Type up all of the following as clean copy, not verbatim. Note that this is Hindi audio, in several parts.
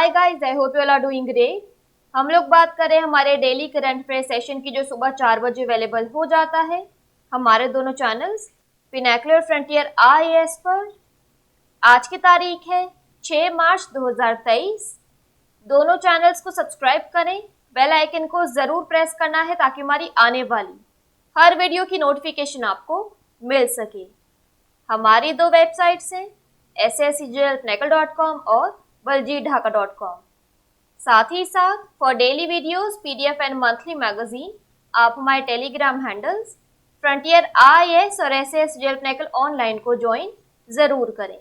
Hi guys, I hope you all are doing great. हम लोग बात करें हमारे डेली करंट अफेयर सेशन की, जो सुबह 4 बजे अवेलेबल हो जाता है हमारे दोनों चैनल्स पिनाकुलर फ्रंटियर आईएएस पर। आज की तारीख है 6 मार्च 2023। दोनों चैनल्स को सब्सक्राइब करें, बेल आइकन को जरूर प्रेस करना है ताकि हमारी आने वाली हर वीडियो की नोटिफिकेशन आपको मिल सके। हमारी दो वेबसाइट्स हैं sscjlpnacle.com और baljeetdhaka.com। साथ ही साथ for daily videos, PDF and monthly magazine आप हमारे टेलीग्राम हैंडल्स फ्रंटियर आईएएस और SSCJLpnacle ऑनलाइन को ज्वाइन जरूर करें।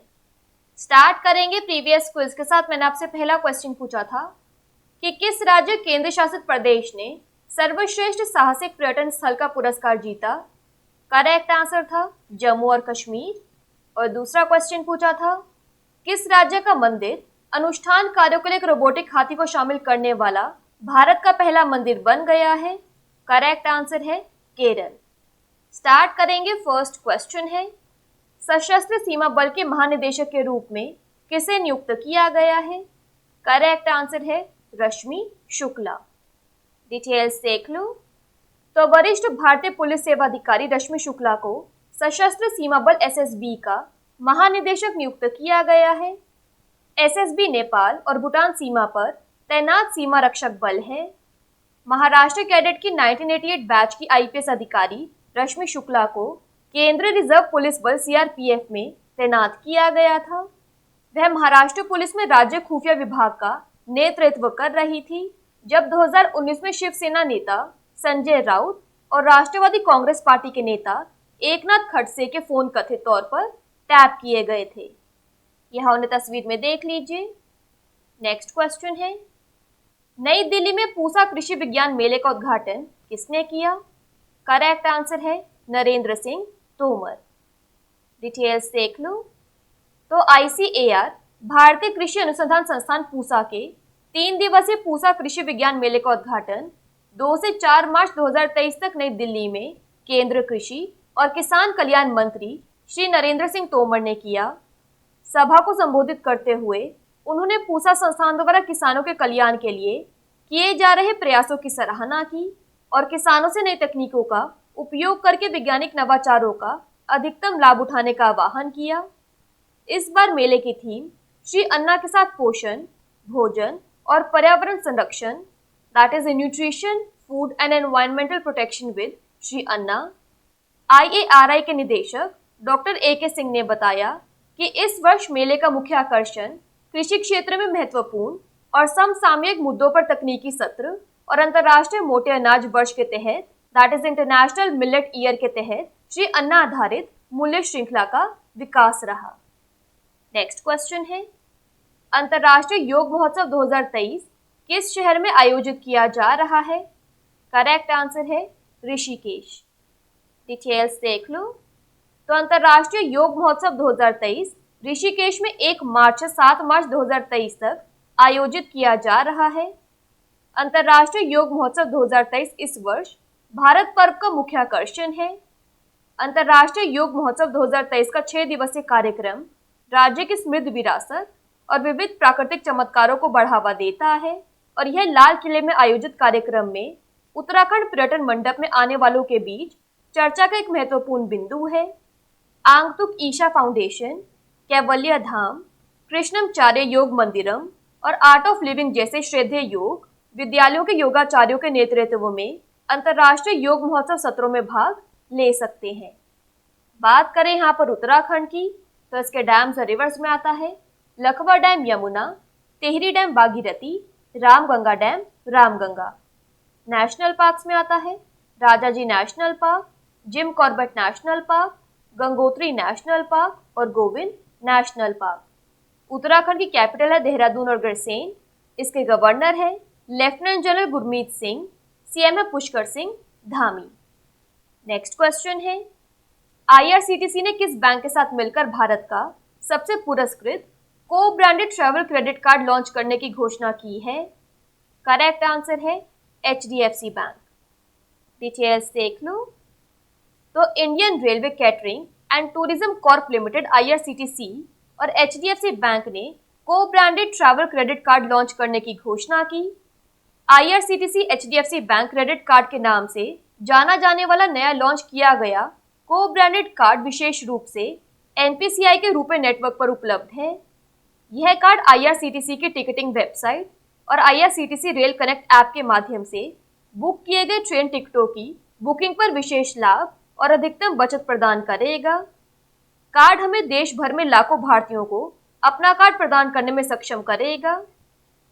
स्टार्ट करेंगे प्रीवियस क्विज के साथ। मैंने आपसे पहला क्वेश्चन पूछा था कि किस राज्य केंद्र शासित प्रदेश ने सर्वश्रेष्ठ साहसिक पर्यटन स्थल का पुरस्कार जीता। करेक्ट आंसर था जम्मू और कश्मीर। और दूसरा क्वेश्चन पूछा था किस राज्य का मंदिर अनुष्ठान कार्यों के लिए एक रोबोटिक हाथी को शामिल करने वाला भारत का पहला मंदिर बन गया है। करेक्ट आंसर है केरल। स्टार्ट करेंगे। फर्स्ट क्वेश्चन है सशस्त्र सीमा बल के महानिदेशक के रूप में किसे नियुक्त किया गया है। करेक्ट आंसर है रश्मि शुक्ला। डिटेल्स देख लो। तो वरिष्ठ भारतीय पुलिस सेवा अधिकारी रश्मि शुक्ला को सशस्त्र सीमा बल एसएसबी का महानिदेशक नियुक्त किया गया है। एसएसबी नेपाल और भूटान सीमा पर तैनात सीमा रक्षक बल है। महाराष्ट्र कैडेट की 1988 बैच की आईपीएस अधिकारी रश्मि शुक्ला को केंद्रीय रिजर्व पुलिस बल सीआरपीएफ में तैनात किया गया था। वह महाराष्ट्र पुलिस में राज्य खुफिया विभाग का नेतृत्व कर रही थी जब 2019 में शिवसेना नेता संजय राउत और राष्ट्रवादी कांग्रेस पार्टी के नेता एकनाथ खड़से के फोन कथित तौर पर टैप किए गए थे। यह उन्हें तस्वीर में देख लीजिए। नेक्स्ट क्वेश्चन है नई दिल्ली में पूसा कृषि विज्ञान मेले का उद्घाटन किसने किया। करेक्ट आंसर है नरेंद्र सिंह तोमर। डिटेल्स देख लो। तो आईसीएआर भारतीय कृषि अनुसंधान संस्थान पूसा के 3 दिवसीय पूसा कृषि विज्ञान मेले का उद्घाटन 2 से 4 मार्च 2023 तक नई दिल्ली में केंद्रीय कृषि और किसान कल्याण मंत्री श्री नरेंद्र सिंह तोमर ने किया। सभा को संबोधित करते हुए उन्होंने पूसा संस्थान द्वारा किसानों के कल्याण के लिए किए जा रहे प्रयासों की सराहना की और किसानों से नई तकनीकों का उपयोग करके वैज्ञानिक नवाचारों का अधिकतम लाभ उठाने का आह्वान किया। इस बार मेले की थीम श्री अन्ना के साथ पोषण, भोजन और पर्यावरण संरक्षण, that is nutrition, food and environmental protection with Shri Anna. IARI के निदेशक डॉक्टर AK सिंह ने बताया कि इस वर्ष मेले का मुख्य आकर्षण कृषि क्षेत्र में महत्वपूर्ण और समसामयिक मुद्दों पर तकनीकी सत्र और अंतर्राष्ट्रीय मोटे अनाज वर्ष के तहत, that is international millet year के तहत श्री अन्ना आधारित मूल्य श्रृंखला का विकास रहा। नेक्स्ट क्वेश्चन है अंतर्राष्ट्रीय योग महोत्सव 2023 किस शहर में आयोजित किया जा रहा है। करेक्ट आंसर है ऋषिकेश। डिटेल्स देख लो। तो अंतर्राष्ट्रीय योग महोत्सव 2023 ऋषिकेश में 1 मार्च से 7 मार्च 2023 तक आयोजित किया जा रहा है। अंतर्राष्ट्रीय योग महोत्सव 2023 इस वर्ष भारत पर्व का मुख्य आकर्षण है। अंतर्राष्ट्रीय योग महोत्सव 2023 का 6 दिवसीय कार्यक्रम राज्य की समृद्ध विरासत और विविध प्राकृतिक चमत्कारों को बढ़ावा देता है और यह लाल किले में आयोजित कार्यक्रम में उत्तराखंड पर्यटन मंडप में आने वालों के बीच चर्चा का एक महत्वपूर्ण बिंदु है। आंगतुक ईशा फाउंडेशन, कैवल्य धाम, कृष्णमचार्य योग मंदिरम और आर्ट ऑफ लिविंग जैसे श्रद्धेय योग विद्यालयों के योगाचार्यों के नेतृत्व में अंतर्राष्ट्रीय योग महोत्सव सत्रों में भाग ले सकते हैं। बात करें यहाँ पर उत्तराखंड की, तो इसके डैम्स और रिवर्स में आता है Lakhwar dam Yamuna, Tehri dam Bhagirathi, Ramganga dam Ramganga. National parks में आता है Rajaji national park, Jim Corbett national park, Gangotri national park और गोविंद नेशनल पार्क। उत्तराखंड की कैपिटल है देहरादून और गरसेन। इसके गवर्नर है lieutenant general Gurmeet Singh. CM है पुष्कर सिंह धामी। नेक्स्ट क्वेश्चन है आईआरसीटीसी ने किस बैंक के साथ मिलकर भारत का सबसे पुरस्कृत को branded travel credit card launch करने की घोषणा की है। करेक्ट आंसर है एचडीएफसी बैंक। डिटेल्स देख लो। तो Indian railway catering and tourism Corp limited IRCTC और एचडीएफसी बैंक ने को branded travel credit card launch करने की घोषणा की। IRCTC HDFC bank credit card के नाम से जाना जाने वाला नया लॉन्च किया गया को ब्रांडेड कार्ड विशेष रूप से NPCI के रुपे नेटवर्क पर उपलब्ध है। यह कार्ड IRCTC की टिकटिंग वेबसाइट और IRCTC रेल कनेक्ट ऐप के माध्यम से बुक किए गए ट्रेन टिकटों की बुकिंग पर विशेष लाभ और अधिकतम बचत प्रदान करेगा। कार्ड हमें देश भर में लाखों भारतीयों को अपना कार्ड प्रदान करने में सक्षम करेगा।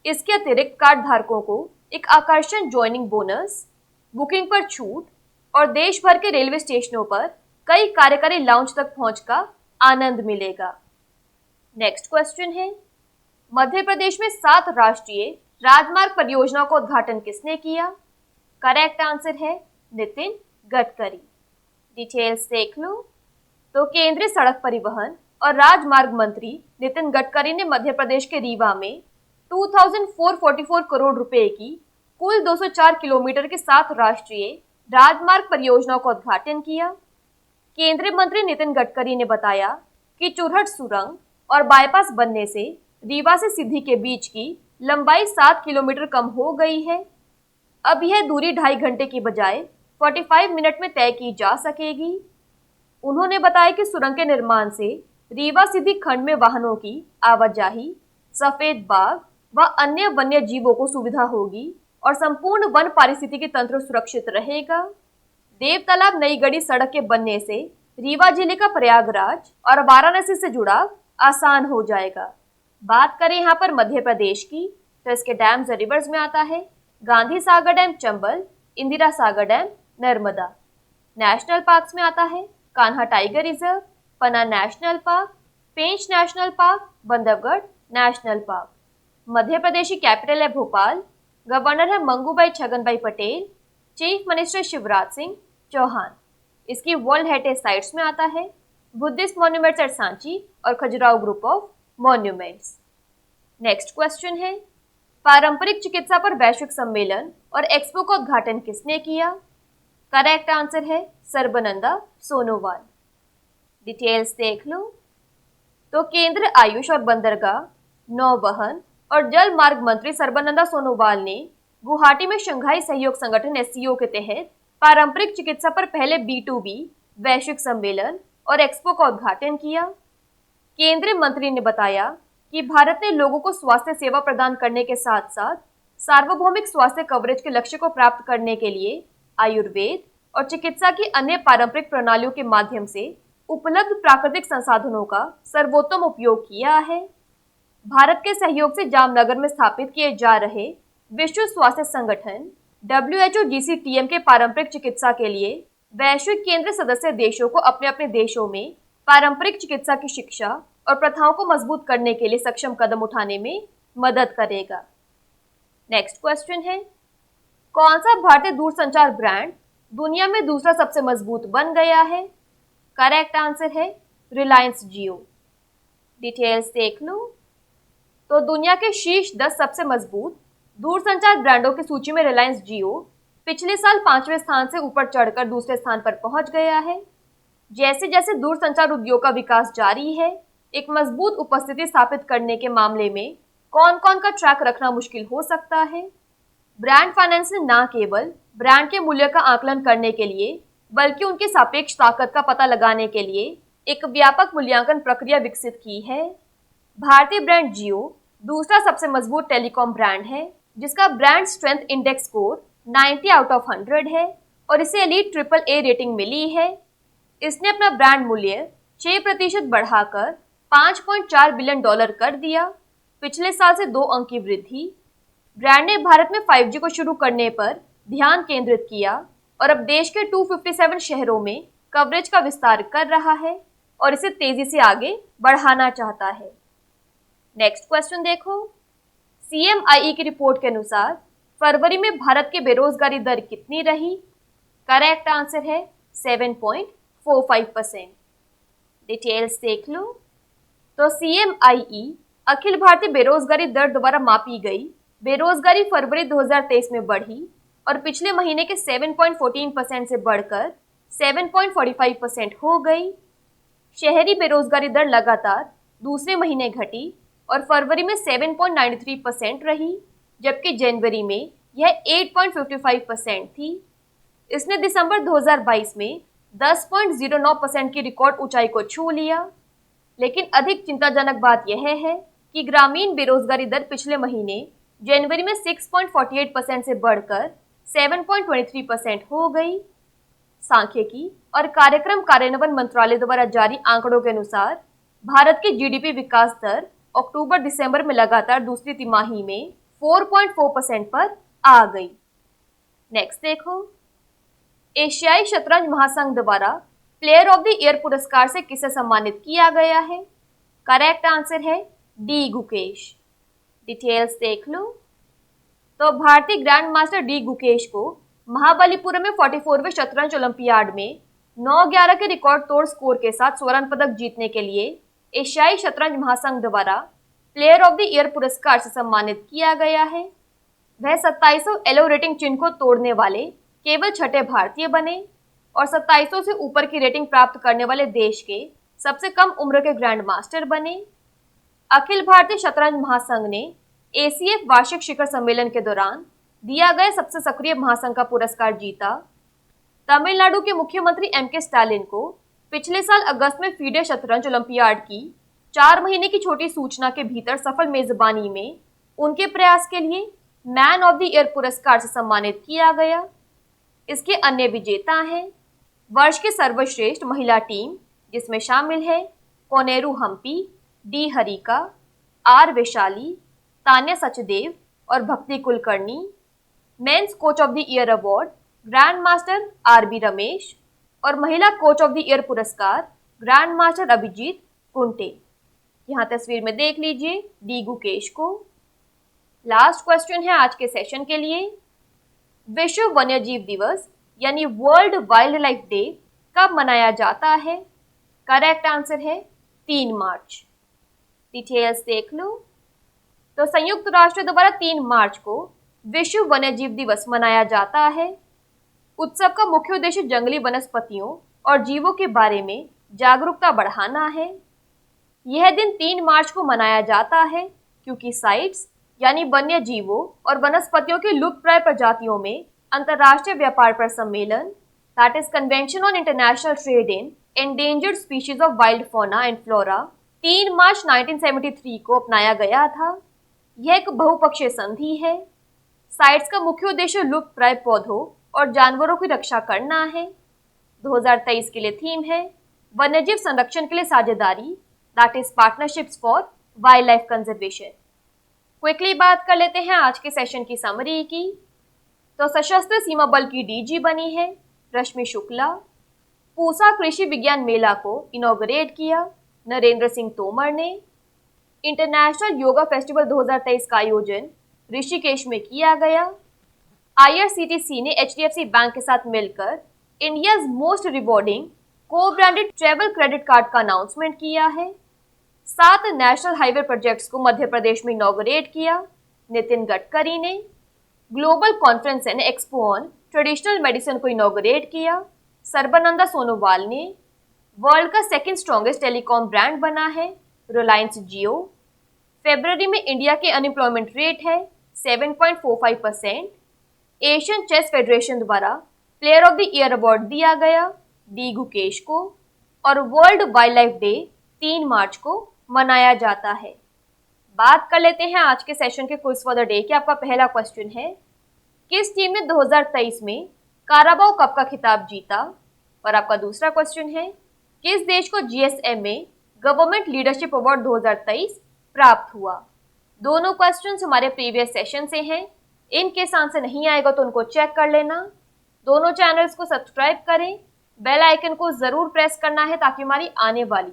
इसके अतिरिक्त कार्ड धारकों को एक आकर्षण ज्वाइनिंग बोनस, बुकिंग पर छूट और देश भर के रेलवे स्टेशनों पर कई कार्यकारी लाउंज तक पहुंच का आनंद मिलेगा। नेक्स्ट क्वेश्चन है, मध्य प्रदेश में 7 राष्ट्रीय राजमार्ग परियोजनाओं का उद्घाटन किसने किया? करेक्ट आंसर है नितिन गडकरी। डिटेल्स देख लो। तो केंद्रीय सड़क परिवहन और राजमार्ग मंत्री नितिन गडकरी ने मध्य प्रदेश के रीवा में 2444 करोड़ रुपए की कुल 204 किलोमीटर के 7 राष्ट्रीय राजमार्ग परियोजनाओं का उद्घाटन किया। केंद्रीय मंत्री नितिन गडकरी ने बताया कि चुरहट सुरंग और बाईपास बनने से रीवा से सिद्धि के बीच की लंबाई 7 किलोमीटर कम हो गई है। अब यह दूरी 2.5 घंटे की बजाय 45 मिनट में तय की जा सकेगी। उन्होंने बताया कि सुरंग के निर्माण से रीवा सिद्धि खंड में वाहनों की आवाजाही, सफेद बाघ व अन्य वन्य जीवों को सुविधा होगी और संपूर्ण वन पारिस्थितिकी तंत्र सुरक्षित रहेगा। देव तालाब नई गढ़ी सड़क के बनने से रीवा जिले का प्रयागराज और वाराणसी से जुड़ाव आसान हो जाएगा। बात करें यहाँ पर मध्य प्रदेश की, तो इसके डैम्स और रिवर्स में आता है Gandhi Sagar dam Chambal, Indira Sagar dam Narmada. National parks में आता है Kanha tiger reserve, Panna national park, Pench national park, Bandhavgarh national park. Madhya Pradesh की कैपिटल है भोपाल, गवर्नर है मंगूभाई छगनभाई पटेल, चीफ मिनिस्टर शिवराज सिंह चौहान। इसकी वर्ल्ड हेरिटेज साइट्स में आता है बुद्धिस्ट मॉन्यूमेंट्स एट सांची और Khajuraho group of monuments. Next question है, पारंपरिक चिकित्सा पर वैश्विक सम्मेलन और एक्सपो का उद्घाटन किसने किया? करेक्ट आंसर है सर्बानंदा सोनोवाल। डिटेल्स देख लो। तो केंद्र आयुष और बंदरगाह, नौवहन और जल मार्ग मंत्री सर्बानंदा सोनोवाल ने गुवाहाटी में शंघाई सहयोग संगठन SCO के तहत पारंपरिक चिकित्सा पर पहले B2B वैश्विक सम्मेलन और एक्सपो का उद्घाटन किया। केंद्रीय मंत्री ने बताया कि भारत ने लोगों को स्वास्थ्य सेवा प्रदान करने के साथ साथ सार्वभौमिक स्वास्थ्य कवरेज के लक्ष्य को प्राप्त करने के लिए आयुर्वेद और चिकित्सा की अन्य पारंपरिक प्रणालियों के माध्यम से उपलब्ध प्राकृतिक संसाधनों का सर्वोत्तम उपयोग किया है। भारत के सहयोग से जामनगर में स्थापित किए जा रहे विश्व स्वास्थ्य संगठन WHO-GCTM के पारंपरिक चिकित्सा के लिए वैश्विक केंद्र सदस्य देशों को अपने अपने देशों में पारंपरिक चिकित्सा की शिक्षा और प्रथाओं को मजबूत करने के लिए सक्षम कदम उठाने में मदद करेगा। नेक्स्ट क्वेश्चन है, कौन सा भारतीय दूरसंचार ब्रांड दुनिया में दूसरा सबसे मजबूत बन गया है? करेक्ट आंसर है रिलायंस जियो। डिटेल्स देख लो। तो दुनिया के शीर्ष 10 सबसे मजबूत दूरसंचार ब्रांडों की सूची में रिलायंस जियो पिछले साल 5वें स्थान से ऊपर चढ़कर दूसरे स्थान पर पहुंच गया है। जैसे जैसे दूरसंचार उद्योग का विकास जारी है, एक मजबूत उपस्थिति स्थापित करने के मामले में कौन कौन का ट्रैक रखना मुश्किल हो सकता है। ब्रांड फाइनेंस ने न केवल ब्रांड के मूल्य का आकलन करने के लिए बल्कि उनकी सापेक्ष ताकत का पता लगाने के लिए एक व्यापक मूल्यांकन प्रक्रिया विकसित की है। भारतीय ब्रांड जियो दूसरा सबसे मजबूत टेलीकॉम ब्रांड है, जिसका brand strength index score 90 out of 100 है और इसे एलीट AAA रेटिंग मिली है। इसने अपना ब्रांड मूल्य 6% बढ़ाकर $5.4 बिलियन कर दिया, पिछले साल से 2 अंक की वृद्धि। ब्रांड ने भारत में 5G को शुरू करने पर ध्यान केंद्रित किया और अब देश के 257 शहरों में कवरेज का विस्तार कर रहा है और इसे तेजी से आगे बढ़ाना चाहता है। नेक्स्ट क्वेश्चन देखो, CMIE की रिपोर्ट के अनुसार फरवरी में भारत की बेरोजगारी दर कितनी रही? करेक्ट आंसर है 7.45%। डिटेल्स देख लो। तो CMIE अखिल भारतीय बेरोजगारी दर द्वारा मापी गई बेरोजगारी फरवरी 2023 में बढ़ी और पिछले महीने के 7.14% से बढ़कर 7.45% हो गई। शहरी बेरोजगारी दर लगातार दूसरे महीने घटी और फरवरी में 7.93% रही, जबकि जनवरी में यह 8.55% थी। इसने दिसंबर 2022 में 10.09% की रिकॉर्ड ऊंचाई को छू लिया। लेकिन अधिक चिंताजनक बात यह है कि ग्रामीण बेरोजगारी दर पिछले महीने जनवरी में 6.48% से बढ़कर 7.23% हो गई। सांख्यिकी और कार्यक्रम कार्यान्वयन मंत्रालय द्वारा जारी आंकड़ों के अनुसार भारत की जीडीपी विकास दर अक्टूबर दिसंबर में लगातार दूसरी तिमाही में 4.4% पर आ गई। नेक्स्ट देखो, एशियाई शतरंज महासंघ द्वारा प्लेयर ऑफ द ईयर पुरस्कार से किसे सम्मानित किया गया है? करेक्ट आंसर है डी गुकेश। डिटेल्स देख लो। तो भारतीय ग्रैंड मास्टर डी गुकेश को महाबलीपुरम में 44वें शतरंज ओलंपियाड में 9-11 के रिकॉर्ड तोड़ स्कोर के साथ स्वर्ण पदक जीतने के लिए एशियाई शतरंज महासंघ द्वारा प्लेयर ऑफ द ईयर पुरस्कार से सम्मानित किया गया है। वह 2700 एलो रेटिंग चिन्ह को तोड़ने वाले केवल छठे भारतीय बने और 2700 से ऊपर की रेटिंग प्राप्त करने वाले देश के सबसे कम उम्र के ग्रैंड मास्टर बने। अखिल भारतीय शतरंज महासंघ ने एसीएफ वार्षिक शिखर सम्मेलन के दौरान दिया गया सबसे सक्रिय महासंघ का पुरस्कार जीता। तमिलनाडु के मुख्यमंत्री एमके स्टालिन को पिछले साल अगस्त में फीडे शतरंज ओलंपियाड की 4 महीने की छोटी सूचना के भीतर सफल मेजबानी में उनके प्रयास के लिए मैन ऑफ द ईयर पुरस्कार से सम्मानित किया गया। इसके अन्य विजेता हैं वर्ष की सर्वश्रेष्ठ महिला टीम, जिसमें शामिल है कोनेरू हम्पी, डी हरिका, आर वैशाली, तान्या सचदेव और Bhakti Kulkarni. Men's coach of the year award grand master RB Ramesh और महिला कोच ऑफ द ईयर पुरस्कार ग्रैंड मास्टर अभिजीत कुंटे। यहाँ तस्वीर में देख लीजिए डी गुकेश को। लास्ट क्वेश्चन है आज के सेशन के लिए। विश्व वन्यजीव दिवस यानी वर्ल्ड वाइल्ड लाइफ डे कब मनाया जाता है? करेक्ट आंसर है 3 मार्च। डिटेल्स देख लो। तो संयुक्त राष्ट्र द्वारा 3 मार्च को विश्व वन्यजीव दिवस मनाया जाता है। उत्सव का मुख्य उद्देश्य जंगली वनस्पतियों और जीवों के बारे में जागरूकता बढ़ाना है। यह दिन 3 मार्च को मनाया जाता है क्योंकि साइट्स यानी वन्य जीवों और वनस्पतियों की लुप्तप्राय प्रजातियों में अंतर्राष्ट्रीय व्यापार पर सम्मेलन, that is convention on international trade in endangered species of wild fauna and flora, 3 मार्च 1973 को अपनाया गया था। यह एक बहुपक्षीय संधि है। साइट्स का मुख्य उद्देश्य लुप्तप्राय पौधों और जानवरों की रक्षा करना है। 2023 के लिए थीम है वन्यजीव संरक्षण के लिए साझेदारी, that is partnerships for wild life conservation. Quickly बात कर लेते हैं आज के सेशन की समरी की। तो सशस्त्र सीमा बल की डीजी बनी है रश्मि शुक्ला। पूसा कृषि विज्ञान मेला को इनॉग्रेट किया नरेंद्र सिंह तोमर ने। इंटरनेशनल योगा फेस्टिवल 2023 का आयोजन ऋषिकेश में किया गया। IRCTC ने HDFC बैंक के साथ मिलकर इंडियाज मोस्ट रिवॉर्डिंग को ब्रांडेड ट्रेवल क्रेडिट कार्ड का अनाउंसमेंट किया है। 7 नेशनल हाईवे प्रोजेक्ट्स को मध्य प्रदेश में इनॉग्रेट किया नितिन गडकरी ने। Global conference and expo on traditional medicine को इनॉग्रेट किया सर्बानंदा सोनोवाल ने। वर्ल्ड का सेकंड स्ट्रॉन्गेस्ट टेलीकॉम ब्रांड बना है रिलायंस जियो। फरवरी में इंडिया के अनएम्प्लॉयमेंट रेट है 7.45%। एशियन चेस फेडरेशन द्वारा player of the year award दिया गया डी गुकेश को। और वर्ल्ड वाइल्ड लाइफ डे 3 मार्च को मनाया जाता है। बात कर लेते हैं आज के सेशन के क्विज फॉर द डे की। आपका पहला क्वेश्चन है, किस टीम ने 2023 में काराबाओ कप का खिताब जीता? और आपका दूसरा क्वेश्चन है, किस देश को GSM में गवर्नमेंट लीडरशिप अवार्ड 2023 प्राप्त हुआ? दोनों क्वेश्चंस हमारे प्रीवियस सेशन से हैं। इन केस आंसर नहीं आएगा तो उनको चेक कर लेना। दोनों चैनल्स को सब्सक्राइब करें, बेल आइकन को जरूर प्रेस करना है ताकि हमारी आने वाली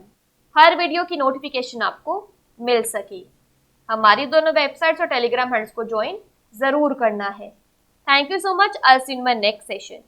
हर वीडियो की नोटिफिकेशन आपको मिल सके। हमारी दोनों वेबसाइट्स और टेलीग्राम हैंडल्स को ज्वाइन जरूर करना है। Thank you so much. I will see you in my next session.